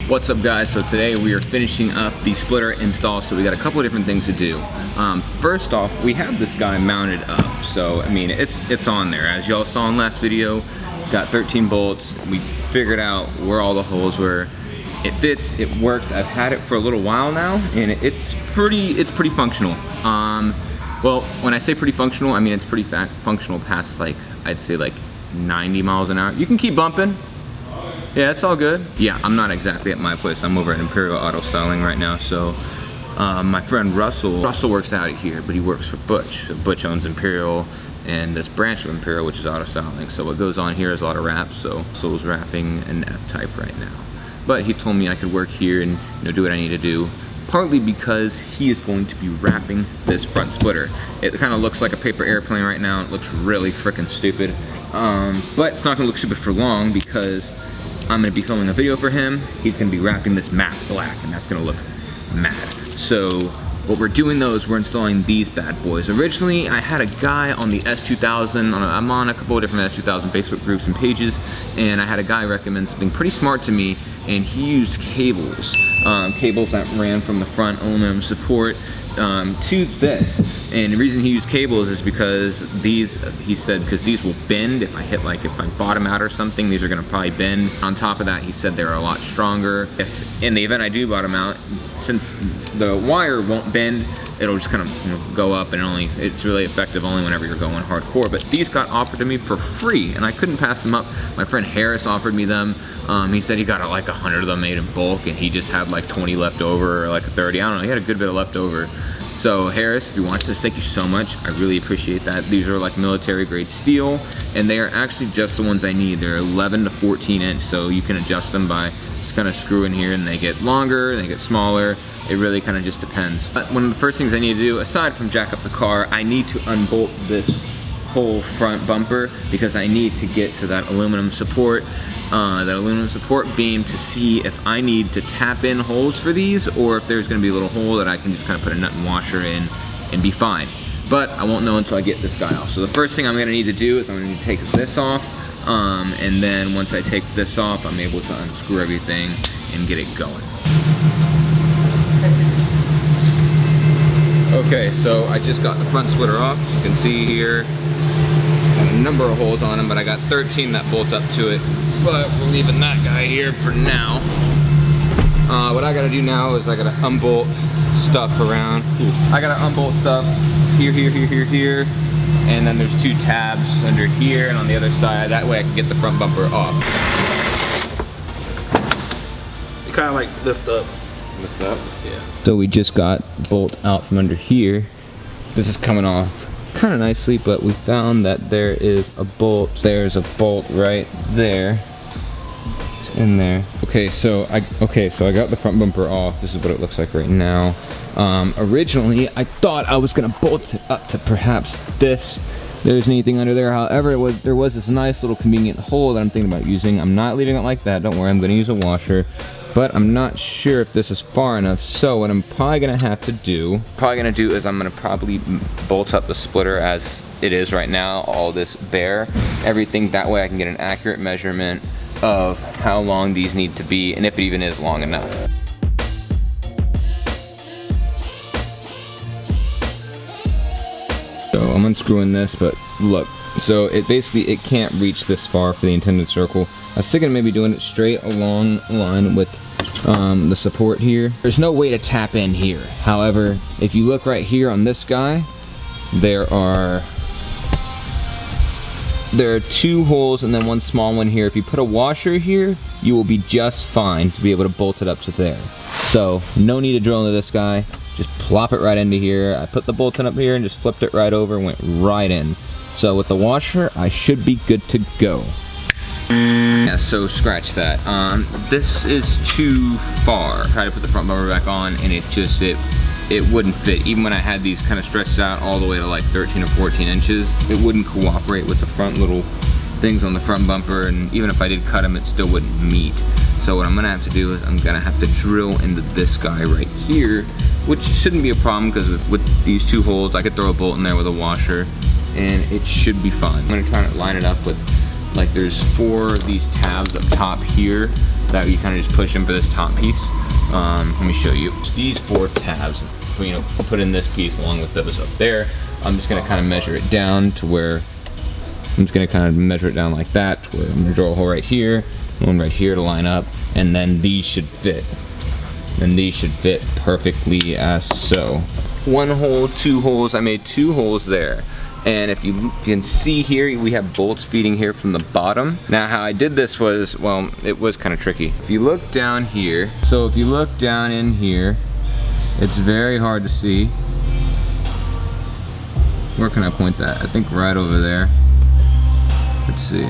What's up guys? So today we are finishing up the splitter install, so we got a couple of different things to do. First off, we have this guy mounted up, so I mean it's on there. As y'all saw in last video, got 13 bolts. We figured out where all the holes were. It fits, it works. I've had it for a little while now, and it's pretty functional. Well, when I say pretty functional, I mean it's pretty functional past, like, I'd say like 90 miles an hour. You can keep bumping. Yeah, it's all good. Yeah, I'm not exactly at my place. I'm over at Imperial Auto Styling right now. So my friend Russell works out here, but he works for Butch. So Butch owns Imperial and this branch of Imperial, which is Auto Styling. So what goes on here is a lot of wraps. So Soul's wrapping an F-type right now. But he told me I could work here and do what I need to do. Partly because he is going to be wrapping this front splitter. It kind of looks like a paper airplane right now. It looks really freaking stupid. But it's not gonna look stupid for long because I'm gonna be filming a video for him. He's gonna be wrapping this matte black, and that's gonna look mad. So what we're doing though is we're installing these bad boys. Originally, I had a guy on the S2000, I'm on a couple of different S2000 Facebook groups and pages, and I had a guy recommend something pretty smart to me, and he used cables. Cables that ran from the front aluminum support to this. And the reason he used cables is because these, he said, because these will bend if I hit, like, if I bottom out or something, these are gonna probably bend. On top of that, he said they're a lot stronger. If in the event I do bottom out, since the wire won't bend, it'll just kind of go up, and it's really effective only whenever you're going hardcore. But these got offered to me for free, and I couldn't pass them up. My friend Harris offered me them. He said he got like 100 of them made in bulk, and he just had like 20 left over, or like 30. I don't know, he had a good bit of left over. So Harris, if you watch this, thank you so much. I really appreciate that. These are like military grade steel, and they are actually just the ones I need. They're 11 to 14 inch, so you can adjust them by just kind of screwing here, and they get longer, they get smaller. It really kind of just depends. But one of the first things I need to do, aside from jack up the car, I need to unbolt this whole front bumper because I need to get to that aluminum support beam to see if I need to tap in holes for these, or if there's gonna be a little hole that I can just kind of put a nut and washer in and be fine. But I won't know until I get this guy off. So the first thing I'm gonna need to do is I'm gonna need to take this off, and then once I take this off, I'm able to unscrew everything and get it going. Okay, so I just got the front splitter off. You can see here, got a number of holes on them, but I got 13 that bolt up to it. But we're leaving that guy here for now. What I gotta do now is I gotta unbolt stuff around. I gotta unbolt stuff here, here, and then there's 2 tabs under here and on the other side. That way I can get the front bumper off. You kind of like lift up. Lift up? Yeah. So we just got bolt out from under here. This is coming off kind of nicely, but we found that there is a bolt. There's a bolt right there. It's in there. Okay, so I got the front bumper off. This is what it looks like right now. Originally, I thought I was gonna bolt it up to perhaps this. There's anything under there. However, there was this nice little convenient hole that I'm thinking about using. I'm not leaving it like that. Don't worry, I'm gonna use a washer. But I'm not sure if this is far enough, so what I'm probably gonna have to do, is I'm gonna probably bolt up the splitter as it is right now, all this bare, everything, that way I can get an accurate measurement of how long these need to be, and if it even is long enough. So I'm unscrewing this, but look, so it can't reach this far for the intended circle. I was thinking of maybe doing it straight along the line with the support here. There's no way to tap in here. However, if you look right here on this guy, there are 2 holes and then 1 small one here. If you put a washer here, you will be just fine to be able to bolt it up to there. So no need to drill into this guy. Just plop it right into here. I put the bolt in up here and just flipped it right over and went right in. So with the washer, I should be good to go. Yeah, so scratch that. This is too far. I tried to put the front bumper back on, and it wouldn't fit. Even when I had these kind of stretched out all the way to like 13 or 14 inches, it wouldn't cooperate with the front little things on the front bumper, and even if I did cut them, it still wouldn't meet. So what I'm gonna have to do is I'm gonna have to drill into this guy right here, which shouldn't be a problem because with these 2 holes, I could throw a bolt in there with a washer, and it should be fine. I'm gonna try to line it up with, like, there's 4 of these tabs up top here that you kind of just push in for this top piece. Let me show you. These 4 tabs, you know, put in this piece along with those up there. I'm just gonna kind of measure it down to where, I'm just gonna kind of measure it down like that, to where I'm gonna drill a hole right here, one right here to line up, and then these should fit. And these should fit perfectly as so. 1 hole, 2 holes, I made 2 holes there. And if you can see here, we have bolts feeding here from the bottom. Now how I did this was, well, it was kind of tricky. If you look down here, so if you look down in here, it's very hard to see. Where can I point that? I think right over there. Let's see.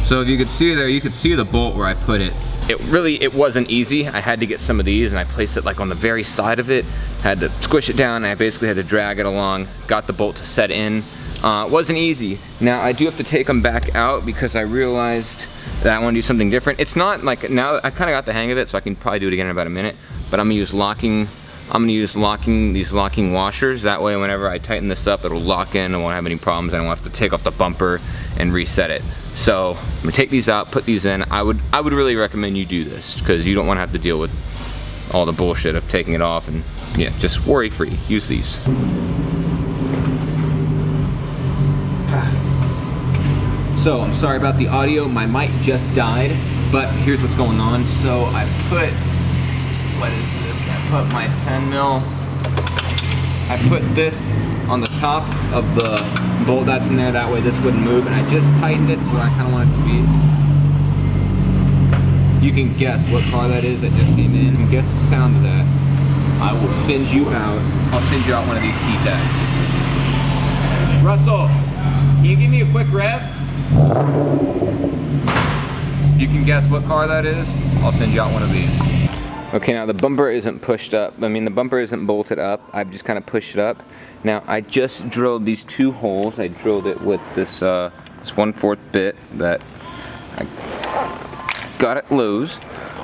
So if you could see there, you could see the bolt where I put it. It wasn't easy. I had to get some of these and I placed it like on the very side of it. Had to squish it down and I basically had to drag it along. Got the bolt to set in. It wasn't easy. Now I do have to take them back out because I realized that I want to do something different. It's not like, now I kind of got the hang of it, so I can probably do it again in about a minute. But I'm gonna use these locking washers. That way whenever I tighten this up, it'll lock in. I won't have any problems. I don't have to take off the bumper and reset it. So I'm gonna take these out, put these in. I would really recommend you do this because you don't want to have to deal with all the bullshit of taking it off, and yeah, just worry free. Use these. So I'm sorry about the audio. My mic just died, but here's what's going on. So I put, what is this? I put my 10 mil. I put this on the top of the bolt that's in there, that way this wouldn't move, and I just tightened it to where I kind of want it to be. You can guess what car that is that just came in, and guess the sound of that. I will send you out, I'll send you out one of these key tags. Russell, can you give me a quick rev? You can guess what car that is, I'll send you out one of these. Okay, now the bumper isn't pushed up. I mean, the bumper isn't bolted up. I've just kind of pushed it up. Now, I just drilled these 2 holes. I drilled it with this 1/4 bit that I got at Lowe's.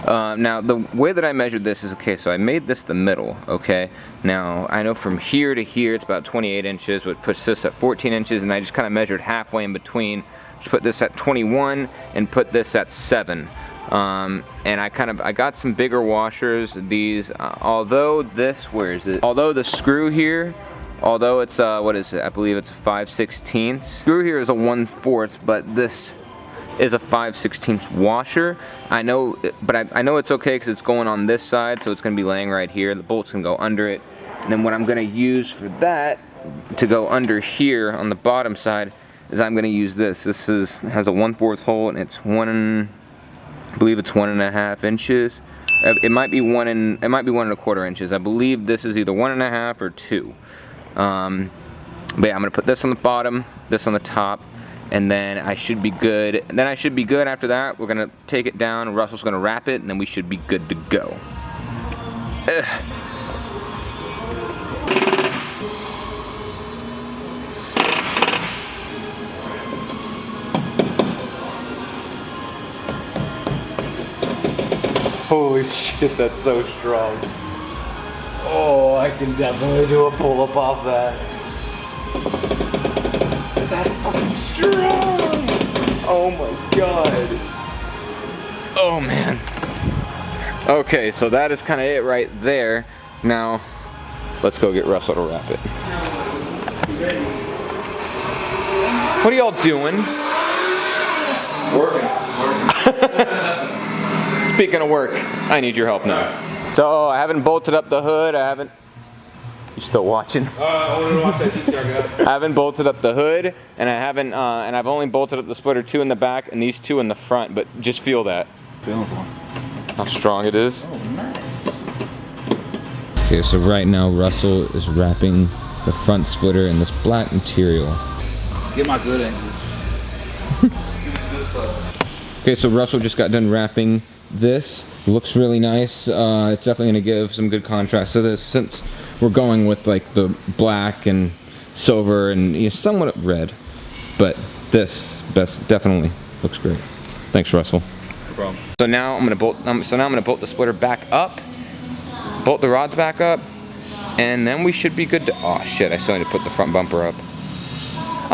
Now, the way that I measured this is, okay, so I made this the middle, okay? Now, I know from here to here, it's about 28 inches, which puts this at 14 inches, and I just kind of measured halfway in between. Just put this at 21 and put this at 7. And I got some bigger washers. These, although this, where is it? Although the screw here, although it's what is it? I believe it's a 5/16. Screw here is a 1/4, but this is a 5/16 washer. I know, but I know it's okay because it's going on this side, so it's going to be laying right here. The bolts can go under it. And then what I'm going to use for that to go under here on the bottom side is I'm going to use this. This has a 1/4 hole, and it's I believe it's 1.5 inches. It might be 1.25 inches. I believe this is either 1.5 or 2. But yeah, I'm gonna put this on the bottom, this on the top, and then I should be good. And then I should be good after that. We're gonna take it down, Russell's gonna wrap it, and then we should be good to go. Ugh. Holy shit, that's so strong. Oh, I can definitely do a pull-up off that. That's fucking strong! Oh my god. Oh man. Okay, so that is kind of it right there. Now, let's go get Russell to wrap it. What are y'all doing? Working. Speaking of work, I need your help now. So I haven't bolted up the hood. You still watching? I want to watch that GTR guy. I haven't bolted up the hood, and I've only bolted up the splitter 2 in the back and these 2 in the front. But just feel that. Feeling How strong it is. Oh, nice. Okay, so right now Russell is wrapping the front splitter in this black material. Get my good angles. Okay, so Russell just got done wrapping this. Looks really nice. It's definitely gonna give some good contrast to this, since we're going with like the black and silver and somewhat red. But this definitely looks great. Thanks, Russell. No problem. So now I'm gonna bolt the splitter back up, bolt the rods back up, and then we should be good to. Oh shit! I still need to put the front bumper up.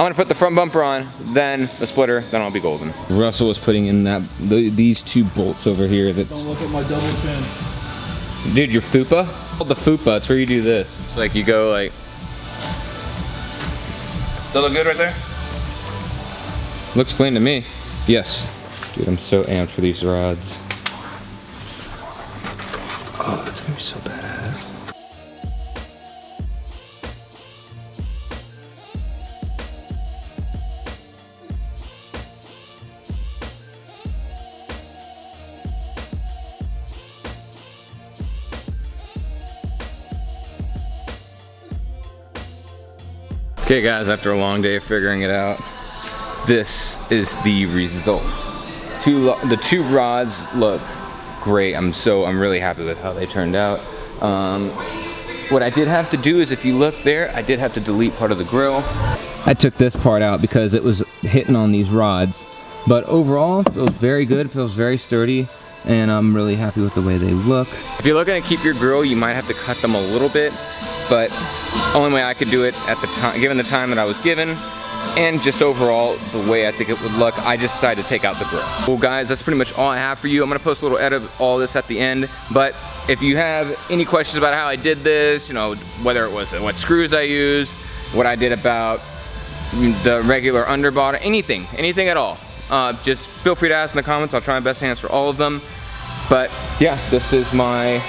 gonna put the front bumper on, then the splitter, then I'll be golden. Russell was putting in these 2 bolts over here. Don't look at my double chin. Dude, your fupa? The fupa, it's where you do this. It's like you go like. Does that look good right there? Looks clean to me. Yes. Dude, I'm so amped for these rods. Oh, it's gonna be so badass. Okay guys, after a long day of figuring it out, this is the result. The 2 rods look great. I'm really happy with how they turned out. What I did have to do is, if you look there, I did have to delete part of the grill. I took this part out because it was hitting on these rods. But overall, it feels very good, it feels very sturdy, and I'm really happy with the way they look. If you're looking to keep your grill, you might have to cut them a little bit, but only way I could do it at the time, given the time that I was given, and just overall the way I think it would look, I just decided to take out the grill. Well guys, that's pretty much all I have for you. I'm gonna post a little edit of all this at the end, but if you have any questions about how I did this, you know, whether it was what screws I used, what I did about the regular underbottom, anything at all, just feel free to ask in the comments. I'll try my best to answer all of them. But yeah, this is my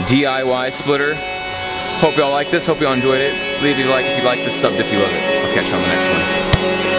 DIY splitter. Hope y'all like this, hope y'all enjoyed it. Leave a like if you like this, sub if you love it. I'll catch you on the next one.